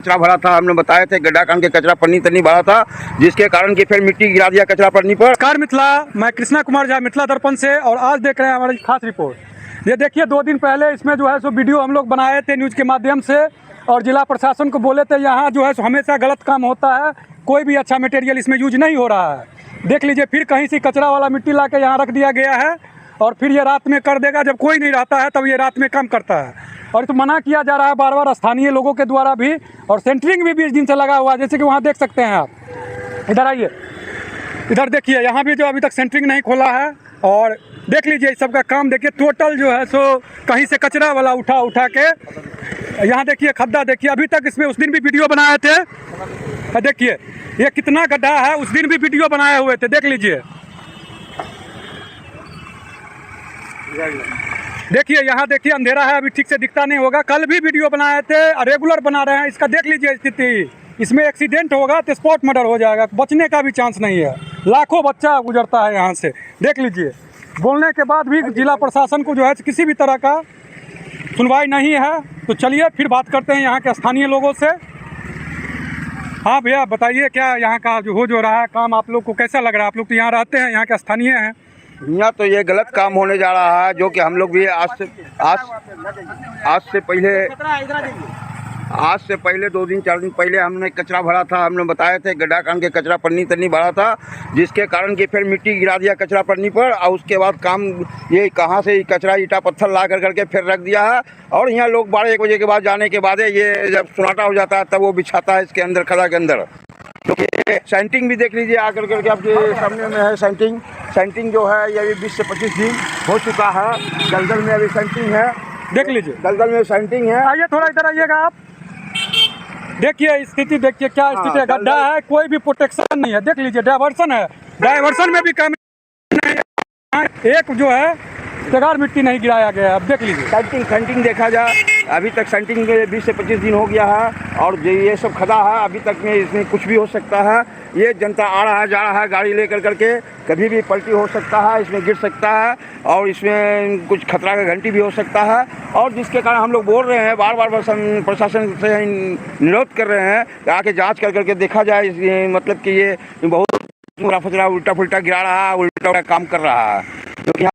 कचरा भरा था, हमने बताए थे गड्ढा कान के कचरा पन्नी तन्नी भरा था, जिसके कारण कि फिर मिट्टी गिरा दिया कचरा पन्नी पर। नमस्कार मिथिला, मैं कृष्णा कुमार झा मिथिला दर्पण से, और आज देख रहे हैं हमारी खास रिपोर्ट। ये देखिए 2 दिन पहले इसमें जो है सो वीडियो हम लोग बनाए थे न्यूज़ के माध्यम से, और जिला प्रशासन को बोले थे यहाँ जो है सो हमेशा गलत काम होता है, कोई भी अच्छा मटेरियल इसमें यूज नहीं हो रहा है। देख लीजिए फिर कहीं से कचरा वाला मिट्टी ला के यहाँ रख दिया गया है, और फिर ये रात में कर देगा, जब कोई नहीं रहता है तब ये रात में काम करता है। और तो मना किया जा रहा है बार बार स्थानीय लोगों के द्वारा भी, और सेंटरिंग भी 20 दिन से लगा हुआ है, जैसे कि वहाँ देख सकते हैं आप। इधर आइए, इधर देखिए, यहाँ भी जो अभी तक सेंटरिंग नहीं खोला है। और देख लीजिए इस सब का काम देखिए, टोटल जो है सो कहीं से कचरा वाला उठा के यहाँ देखिए खड्डा देखिए। अभी तक इसमें उस दिन भी वीडियो बनाए थे, देखिए ये कितना गड्ढा है, उस दिन भी वीडियो बनाए हुए थे, देख लीजिए। देखिए यहाँ देखिए अंधेरा है, अभी ठीक से दिखता नहीं होगा, कल भी वीडियो बनाए थे, रेगुलर बना रहे हैं। इसका देख लीजिए स्थिति, इसमें एक्सीडेंट होगा तो स्पॉट मर्डर हो जाएगा, बचने का भी चांस नहीं है। लाखों बच्चा गुजरता है यहाँ से, देख लीजिए। बोलने के बाद भी जिला प्रशासन को जो है किसी भी तरह का सुनवाई नहीं है। तो चलिए फिर बात करते हैं यहाँ के स्थानीय लोगों से। हाँ भैया बताइए, क्या यहाँ का जो रहा है काम आप लोग को कैसा लग रहा है? आप लोग तो यहाँ रहते हैं, यहाँ के स्थानीय हैं। यहाँ तो ये गलत काम होने जा रहा है, जो कि हम लोग भी आज से पहले 2 दिन 4 दिन पहले हमने कचरा भरा था, हमने बताए थे गड्ढा कान के कचरा पन्नी तन्नी भरा था, जिसके कारण कि फिर मिट्टी गिरा दिया कचरा पन्नी पर। और उसके बाद काम ये कहाँ से कचरा ईटा पत्थर ला करके फिर रख दिया है। और यहाँ लोग 12-1 बजे के बाद जाने के बाद ये जब सुनाटा हो जाता है तब वो बिछाता है इसके अंदर, खड़ा के अंदर। तो सेंटिंग भी देख लीजिए आकर करके, आपके सामने में है सेंटिंग जो है ये 20 से 25 दिन हो चुका है। दलदल में अभी सेंटिंग है, देख लीजिए दलदल में सेंटिंग है। आइए थोड़ा इधर आइएगा आप, देखिए स्थिति देखिए क्या स्थिति है। गड्ढा है, कोई भी प्रोटेक्शन नहीं है, देख लीजिए। डाइवर्सन में भी काम नहीं है, एक जो है तगार मिट्टी नहीं गिराया गया है। अब देख लीजिए सेंटिंग देखा जाए, अभी तक सेंटिंग 20 से 25 दिन हो गया है, और ये सब खड़ा है। अभी तक में इसमें कुछ भी हो सकता है। ये जनता आ रहा है जा रहा है गाड़ी लेकर करके, कभी भी पलटी हो सकता है, इसमें गिर सकता है, और इसमें कुछ खतरा का घंटी भी हो सकता है। और जिसके कारण हम लोग बोल रहे हैं, बार बार प्रशासन से निरोध कर रहे हैं कि आके जांच कर करके देखा जाए। मतलब कि ये बहुत फचरा उल्टा पुल्टा गिरा रहा है, उल्टा काम कर रहा है।